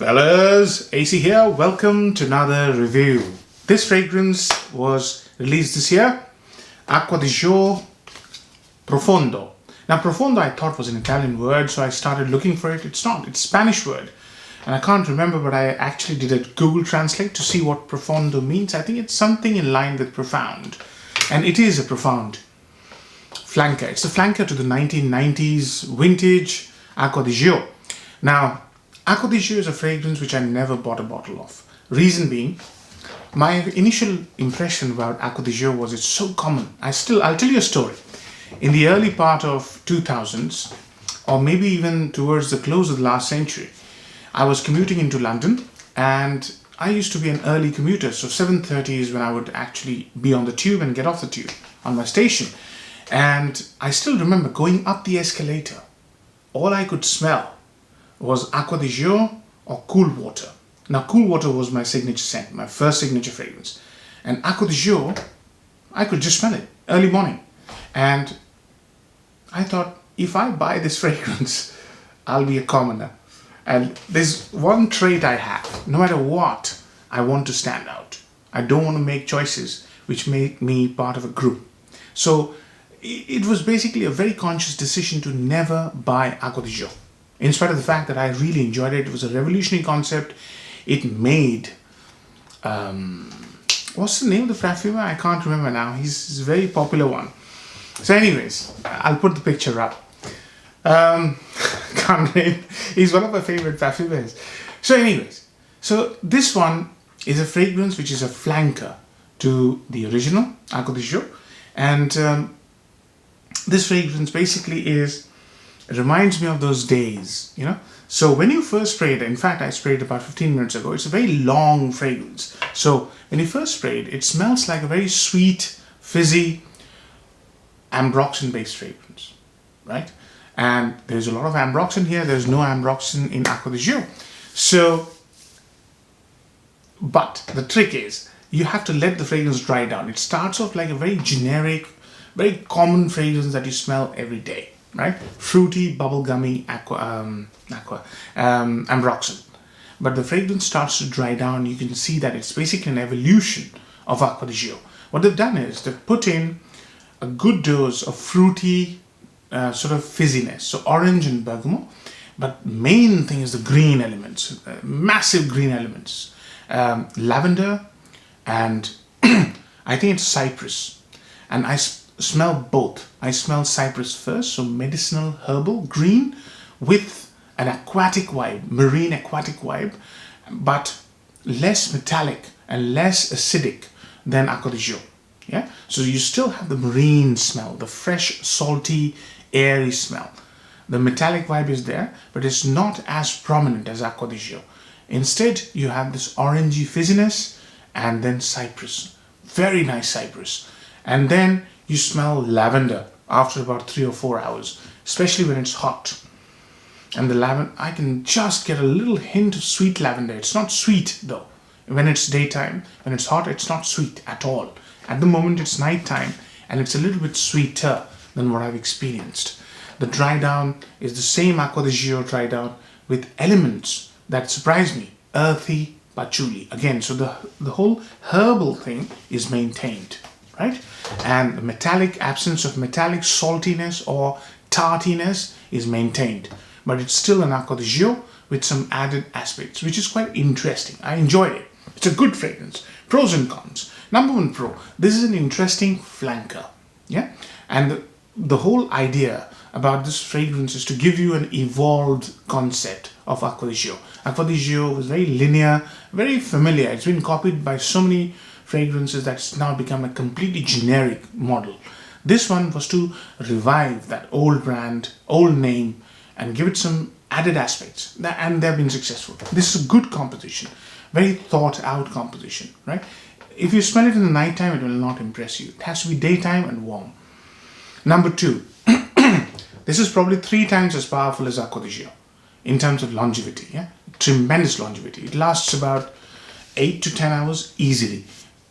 Fellas, AC here. Welcome to another review. This fragrance was released this year, Acqua Di Gio Profondo. Now, Profondo I thought was an Italian word, so I started looking for it. It's not, it's a Spanish word. And I can't remember, but I actually did a Google Translate to see what Profondo means. I think it's something in line with profound. And it is a profound flanker. It's the flanker to the 1990s vintage Acqua Di Gio. Now, Acqua Di Gio is a fragrance which I never bought a bottle of. Reason being, my initial impression about Acqua Di Gio was it's so common. I'll tell you a story. In the early part of 2000s, or maybe even towards the close of the last century, I was commuting into London, and I used to be an early commuter. So 7:30 is when I would actually be on the tube and get off the tube on my station. And I still remember going up the escalator. All I could smell was Acqua Di Gio or Cool Water. Now, Cool Water was my signature scent, my first signature fragrance. And Acqua Di Gio, I could just smell it early morning. And I thought, if I buy this fragrance, I'll be a commoner. And there's one trait I have. No matter what, I want to stand out. I don't want to make choices which make me part of a group. So it was basically a very conscious decision to never buy Acqua Di Gio. In spite of the fact that I really enjoyed it. It was a revolutionary concept. It made, what's the name of the perfumer? I can't remember now. He's a very popular one. So anyways, I'll put the picture up. Can't read. He's one of my favorite perfumers. So anyways, so this one is a fragrance which is a flanker to the original Acqua Di Gio. And this fragrance basically it reminds me of those days, you know. So when you first spray it, in fact, I sprayed it about 15 minutes ago. It's a very long fragrance. So when you first spray it, it smells like a very sweet, fizzy, ambroxan-based fragrance, right? And there's a lot of ambroxan here. There's no ambroxan in Acqua Di Gio. So, but the trick is you have to let the fragrance dry down. It starts off like a very generic, very common fragrance that you smell every day. Right? Fruity, bubblegummy, ambroxan. But the fragrance starts to dry down. You can see that it's basically an evolution of Acqua Di Gio. What they've done is they've put in a good dose of fruity sort of fizziness. So orange and bergamot. But main thing is the green elements, massive green elements. Lavender and I think it's cypress. And I smell both. I smell cypress first, so medicinal herbal green with an aquatic vibe, marine aquatic vibe, but less metallic and less acidic than Acqua Di Gio. Yeah, so you still have the marine smell, the fresh, salty, airy smell. The metallic vibe is there, but it's not as prominent as Acqua Di Gio. Instead, you have this orangey fizziness and then cypress, very nice cypress, and then you smell lavender after about 3 or 4 hours, especially when it's hot. And the lavender, I can just get a little hint of sweet lavender. It's not sweet though. When it's daytime, when it's hot, it's not sweet at all. At the moment, it's nighttime and it's a little bit sweeter than what I've experienced. The dry down is the same Acqua Di Gio dry down with elements that surprise me. Earthy, patchouli. Again, so the whole herbal thing is maintained. Right? And the metallic absence of metallic saltiness or tartiness is maintained. But it's still an Acqua Di Gio with some added aspects, which is quite interesting. I enjoyed it. It's a good fragrance. Pros and cons. Number one pro, this is an interesting flanker. Yeah? And the whole idea about this fragrance is to give you an evolved concept of Acqua Di Gio. Acqua Di Gio was very linear, very familiar. It's been copied by so many fragrances that's now become a completely generic model. This one was to revive that old brand, old name, and give it some added aspects, and they've been successful. This is a good composition, very thought out composition, right? If you smell it in the nighttime, it will not impress you. It has to be daytime and warm. Number two, this is probably 3 times as powerful as Acqua Di Gio in terms of longevity. Yeah, tremendous longevity. It lasts about 8 to 10 hours easily.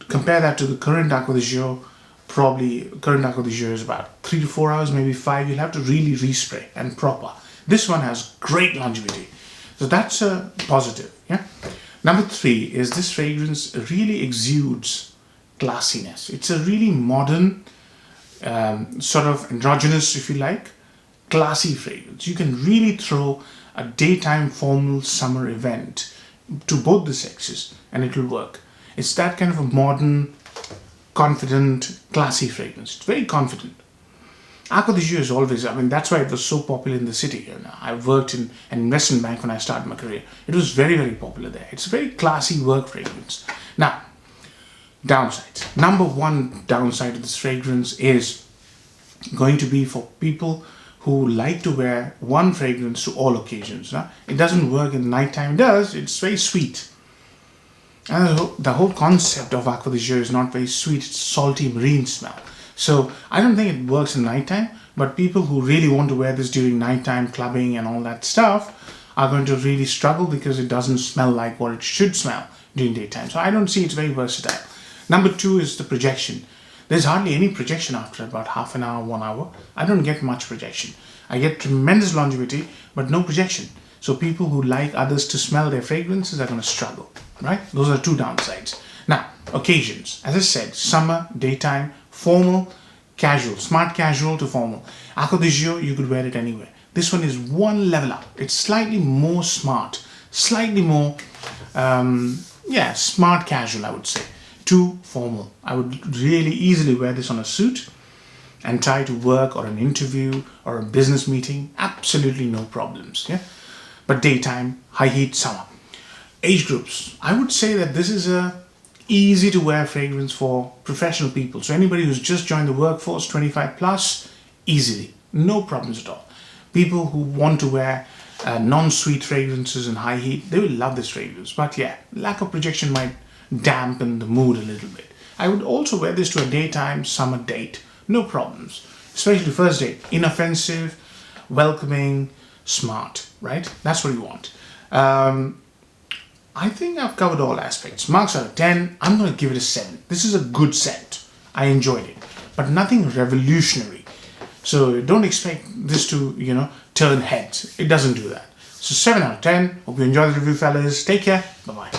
Compare that to the current Acqua Di Gio. Probably current Acqua Di Gio is about 3 to 4 hours, maybe 5. You'll have to really respray and proper. This one has great longevity. So that's a positive. Yeah. Number 3 is this fragrance really exudes classiness. It's a really modern, sort of androgynous, if you like, classy fragrance. You can really throw a daytime formal summer event to both the sexes and it will work. It's that kind of a modern, confident, classy fragrance. It's very confident. Acqua Di Gio is always, that's why it was so popular in the city. I worked in an investment bank when I started my career. It was very, very popular there. It's a very classy work fragrance. Now, downsides. Number 1 downside of this fragrance is going to be for people who like to wear one fragrance to all occasions. It doesn't work in the nighttime. It does. It's very sweet. And the whole concept of Acqua Di Gio is not very sweet. It's salty marine smell. So I don't think it works in nighttime, but people who really want to wear this during nighttime clubbing and all that stuff are going to really struggle because it doesn't smell like what it should smell during daytime. So I don't see it's very versatile. Number 2 is the projection. There's hardly any projection after about half an hour, 1 hour. I don't get much projection. I get tremendous longevity, but no projection. So people who like others to smell their fragrances are going to struggle, right? Those are 2 downsides. Now, occasions. As I said, summer, daytime, formal, casual, smart casual to formal. Acqua Di Gio, you could wear it anywhere. This one is one level up. It's slightly more smart, slightly more, smart casual, I would say. To formal. I would really easily wear this on a suit and tie to work or an interview or a business meeting. Absolutely no problems. Yeah. But daytime, high heat, summer. Age groups. I would say that this is a easy to wear fragrance for professional people. So anybody who's just joined the workforce, 25 plus, easily. No problems at all. People who want to wear non-sweet fragrances and high heat, they will love this fragrance. But yeah, lack of projection might dampen the mood a little bit. I would also wear this to a daytime summer date. No problems. Especially first date. Inoffensive, welcoming, smart, right? That's what you want. I think I've covered all aspects. Marks out of 10, I'm going to give it a 7. This is a good scent. I enjoyed it. But nothing revolutionary. So don't expect this to, turn heads. It doesn't do that. So 7 out of 10. Hope you enjoyed the review, fellas. Take care. Bye-bye.